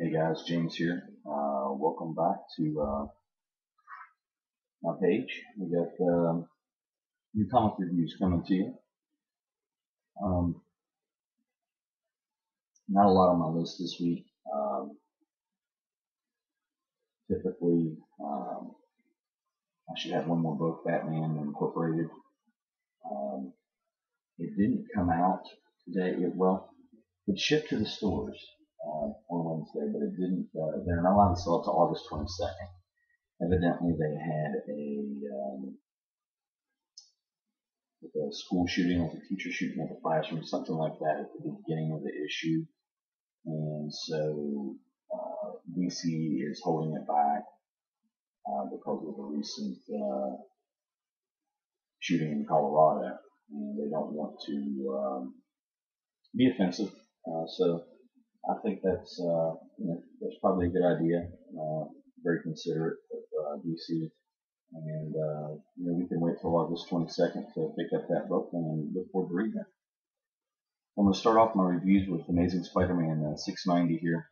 Hey guys, James here. Welcome back to my page. We got new comic reviews coming to you. Um, Not a lot on my list this week. Typically, I should have one more book, Batman Incorporated. It didn't come out today. It shipped to the stores on Wednesday, but it didn't. They're not allowed to sell it to August 22nd. Evidently, they had a school shooting, like a teacher shooting at the classroom, something like that at the beginning of the issue. And so DC is holding it back because of the recent shooting in Colorado. And they don't want to be offensive. So I think that's probably a good idea. Very considerate of DC. And we can wait till August 22nd to pick up that book and look forward to reading it. I'm going to start off my reviews with Amazing Spider-Man 690 here.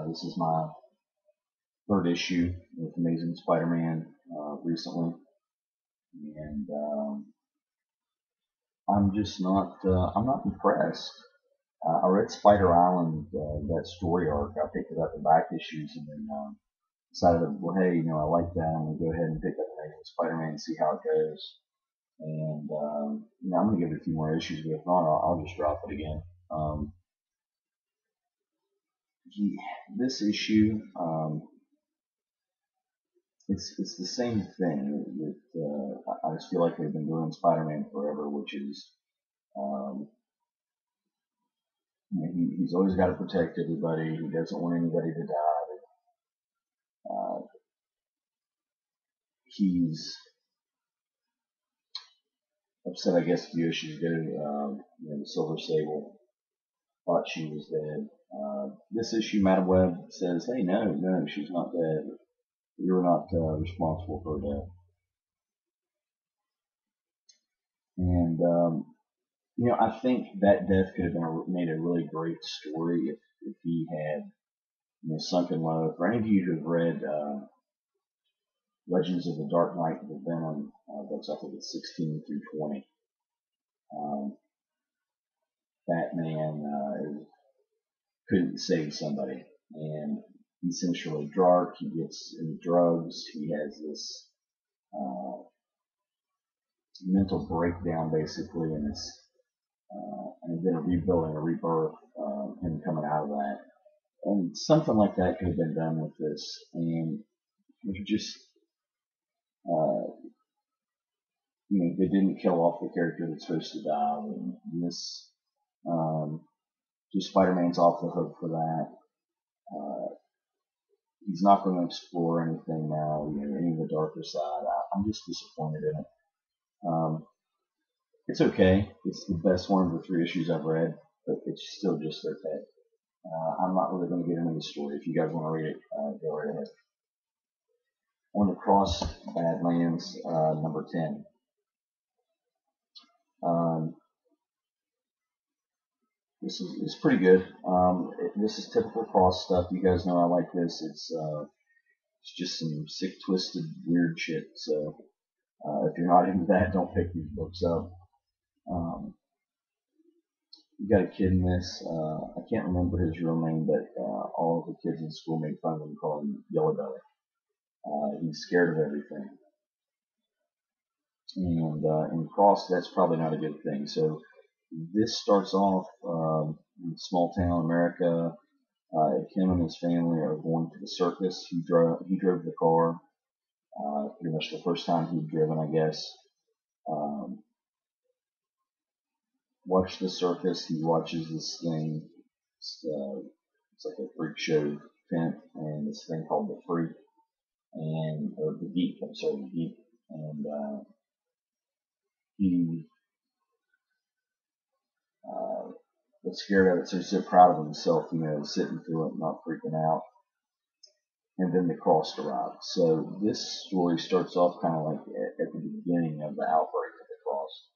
This is my third issue with Amazing Spider-Man recently, and I'm just not I'm not impressed. I read Spider Island, that story arc. I picked it up in back issues, and then decided, well, hey, I like that. I'm gonna go ahead and pick up Amazing Spider-Man and see how it goes. And I'm gonna give it a few more issues, but if not, I'll just drop it again. This issue, it's the same thing. I just feel like they've been doing Spider-Man forever, which is he's always got to protect everybody. He doesn't want anybody to die. He's upset, I guess, a few issues ago. The Silver Sable thought she was dead. This issue, Madam Web says, "Hey, no, she's not dead. You're not responsible for her death." And I think that death could have made a really great story if he had sunken low. For any of you who have read Legends of the Dark Knight, the Venom books, I think it's 16 through 20. Batman couldn't save somebody, and he's essentially dark. He gets into drugs. He has this mental breakdown, basically, and then a rebuilding, a rebirth, him coming out of that. And something like that could have been done with this, and just they didn't kill off the character that's supposed to die. And this, just Spider-Man's off the hook for that. He's not going to explore anything now, any of the darker side. I'm just disappointed in it. It's okay. It's the best one of the 3 issues I've read, but it's still just okay. I'm not really going to get into the story. If you guys want to read it, go right ahead. On the Cross Badlands, number 10. This is pretty good. This is typical Cross stuff. You guys know I like this. It's just some sick, twisted, weird shit. So if you're not into that, don't pick these books up. You got a kid in this. I can't remember his real name, but all of the kids in school made fun of him, calling him Yellow Belly. He's scared of everything. And in Cross, that's probably not a good thing. So this starts off in small town America. Him and his family are going to the circus. He drove the car. Pretty much the first time he'd driven, I guess. Watch the circus. He watches this thing. It's like a freak show tent, and this thing called the Freak, or the Geek. I'm sorry, the Geek. And he was scared of it, so he's so proud of himself, sitting through it, not freaking out. And then the Cross arrived. So this story starts off kind of like at the beginning of the outbreak of the Cross.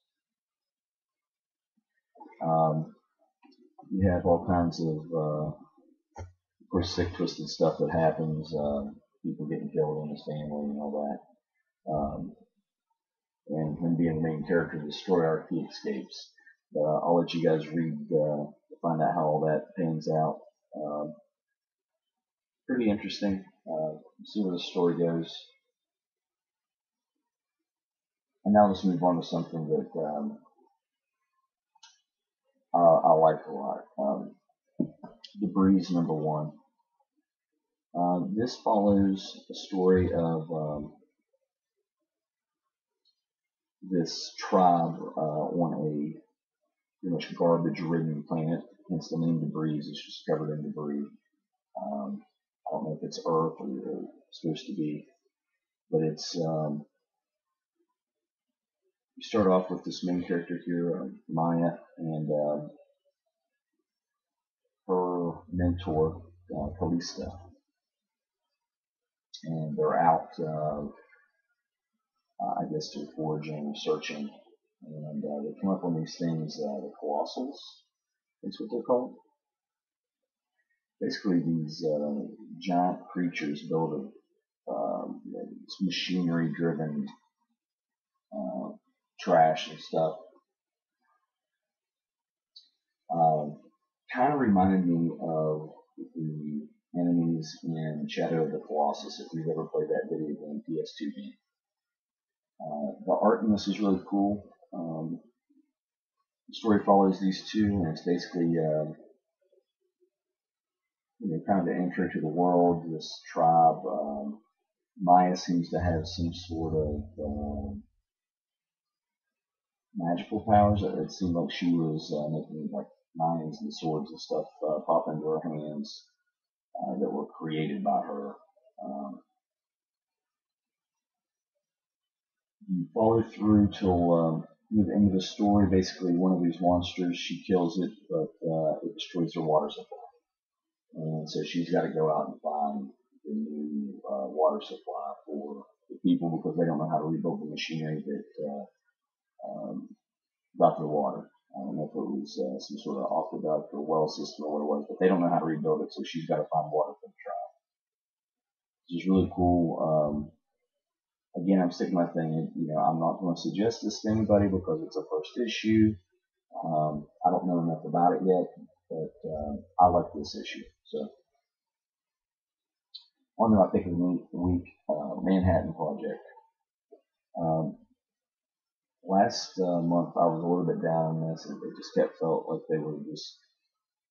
You have all kinds of course, sick, twisted stuff that happens, people getting killed in his family and all that. And him being the main character of the story arc, he escapes. I'll let you guys read to find out how all that pans out. Pretty interesting. See where the story goes. And now let's move on to something that I liked a lot. The Breeze #1. This follows the story of this tribe on a pretty much garbage-ridden planet. Hence the name The Breeze. It's just covered in debris. I don't know if it's Earth or supposed to be, but it's. You start off with this main character here, Maya, and her mentor, Kalista, and they're out, I guess, to foraging, searching, and they come up on these things, the colossals, that's what they're called. Basically, these giant creatures built of machinery-driven trash and stuff. Kind of reminded me of the enemies in Shadow of the Colossus, if you've ever played that video game, PS2 game. The art in this is really cool. The story follows these two, and it's basically kind of the entry to the world. This tribe, Maya seems to have some sort of magical powers. It seemed like she was making like knives and swords and stuff pop into her hands that were created by her. You follow through till near the end of the story. Basically, one of these monsters, she kills it, but it destroys her water supply. And so she's got to go out and find the new water supply for the people because they don't know how to rebuild the machinery that got their water. I don't know if it was some sort of aqueduct or well system or what it was, but they don't know how to rebuild it, so she's got to find water for the tribe. Which is really cool. Again, I'm sticking my thing. I'm not going to suggest this to anybody because it's a first issue. I don't know enough about it yet, but I like this issue. So, on to my pick of the week, Manhattan Project. Last month, I was a little bit down on this, and it just felt like they were just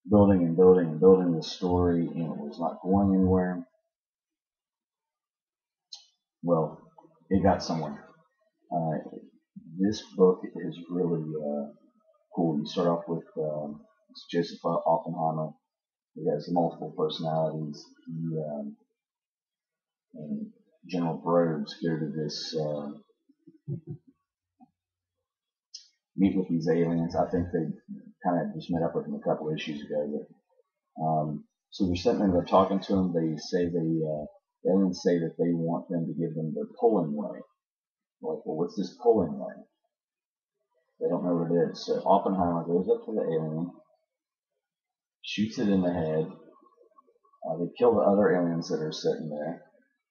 building and building and building this story, and it was not going anywhere. Well, it got somewhere. This book is really cool. You start off with it's Joseph Oppenheimer. He has multiple personalities. He and General Groves go to this meet with these aliens. I think they kind of just met up with them a couple of issues ago. But, so they're sitting there, they're talking to them. They say the aliens say that they want them to give them their pulling ray. Like, well, what's this pulling ray? They don't know what it is. So Oppenheimer goes up to the alien, shoots it in the head. They kill the other aliens that are sitting there.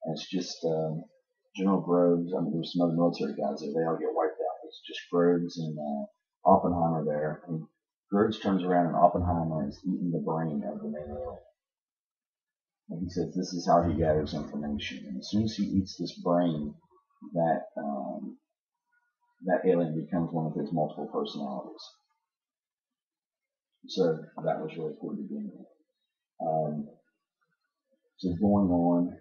And it's just General Groves. I mean, there's some other military guys there. They all get wiped out. It's just Groves and Oppenheimer there. And Groves turns around and Oppenheimer is eating the brain of the main alien. And he says this is how he gathers information. And as soon as he eats this brain, that alien becomes one of his multiple personalities. So that was really cool to begin with. So going on,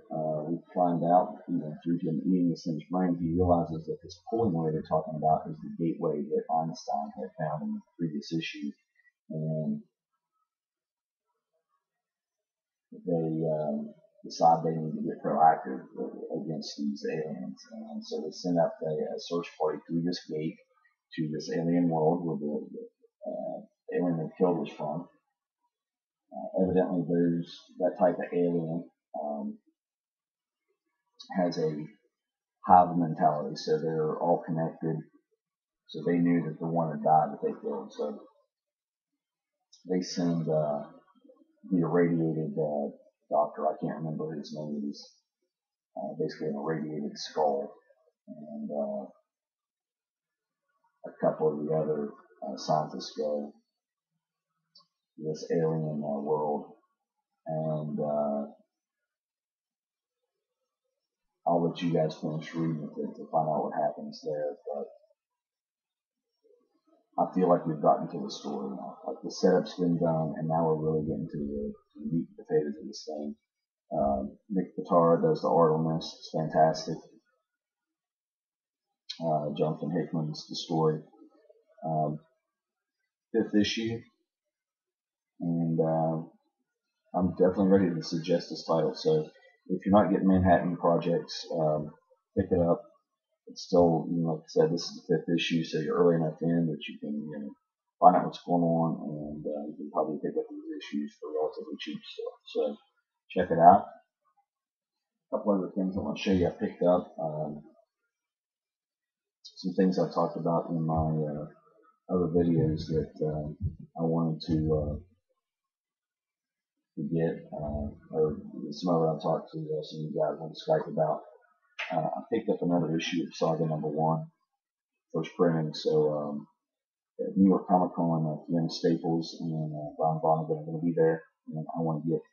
we find out, through him eating this thing's brain, he realizes that this pulling ray they're talking about is the gateway that Einstein had found in the previous issue. And they decide they need to get proactive against these aliens. And so they send out a search party through this gate to this alien world where the alien they killed was from. Evidently, that type of alien has a hive mentality, so they're all connected. So they knew that the one that died that they killed. So they send the irradiated doctor. I can't remember his name. He's basically an irradiated skull, and a couple of the other scientists go to this alien world, and I'll let you guys finish reading it to find out what happens there. But I feel like we've gotten to the story now. Like the setup's been done, and now we're really getting to the meat and potatoes of this thing. Nick Pitara does the art on this. It's fantastic. Jonathan Hickman's the story. 5th issue, and I'm definitely ready to suggest this title. So if you're not getting Manhattan Projects, pick it up. It's still, like I said, this is the 5th issue, so you're early enough in that you can find out what's going on, and you can probably pick up these issues for relatively cheap stuff. So check it out. A couple other things I want to show you I picked up. Some things I talked about in my other videos that I wanted to get, or some other I talked to some of you guys on Skype about. I picked up another issue of Saga #1, first printing. So at New York Comic Con, Fiona Staples and Brian Vonnegut are going to be there, and I want to get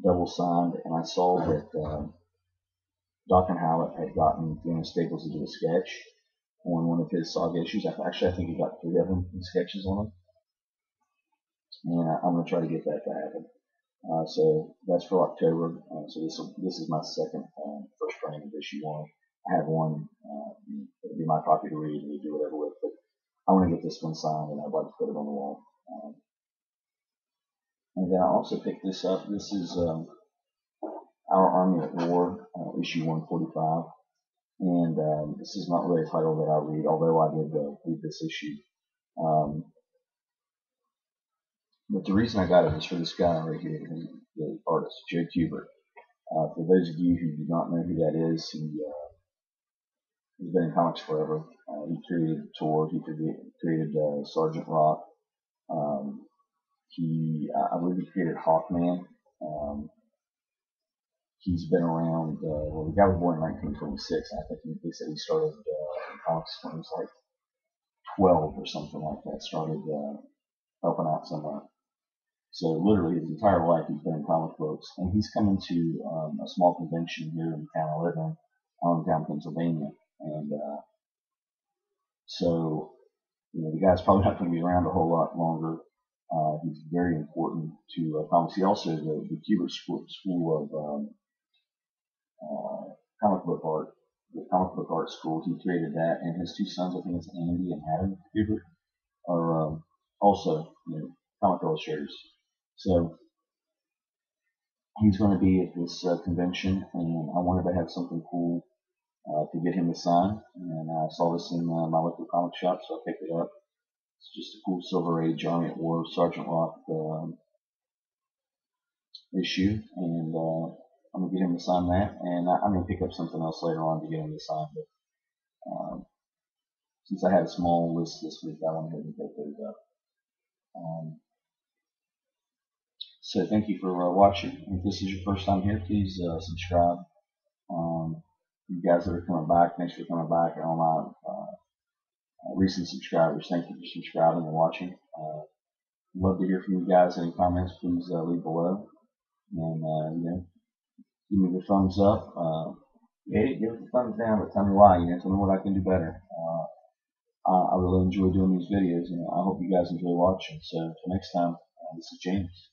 double signed. And I saw that Dr. Howlett had gotten Fiona Staples to do a sketch on one of his Saga issues. Actually, I think he got 3 of them in sketches on them, and I'm going to try to get that to happen. So that's for October. So this is my second first printing of issue 1. I have one. It'll be my copy to read and do whatever with, but I want to get this one signed, and I'd like to put it on the wall. And then I also picked this up. This is Our Army at War, issue 145. And this is not really a title that I read, although I did read this issue. But the reason I got it is for this guy right here, the artist, Joe Kubert. For those of you who do not know who that is, he's been in comics forever. He created Tor, he created Sergeant Rock. I believe he created Hawkman. He's been around, well, the guy was born in 1926, and I think they said he started in comics when he was like 12 or something like that, started helping out somewhere. So literally his entire life he's been in comic books, and he's coming to a small convention here in the town I live in, Allentown, Pennsylvania, and so the guy's probably not going to be around a whole lot longer. He's very important to comics. He also the Kubert School of comic book art, the comic book art school. He created that, and his 2 sons, I think it's Andy and Adam Kubert, are also comic illustrators. So he's going to be at this convention, and I wanted to have something cool to get him to sign. And I saw this in my local comic shop, so I picked it up. It's just a cool Silver Age Army at War Sergeant Rock issue, and I'm going to get him to sign that. And I'm going to pick up something else later on to get him to sign. But since I had a small list this week, I went ahead and picked those up. So thank you for watching. If this is your first time here, please subscribe. You guys that are coming back, thanks for coming back. And all my recent subscribers, thank you for subscribing and watching. Love to hear from you guys. Any comments, please leave below. And give me the thumbs up. Hate it, give it the thumbs down, but tell me why. Tell me what I can do better. I really enjoy doing these videos, and I hope you guys enjoy watching. So until next time, this is James.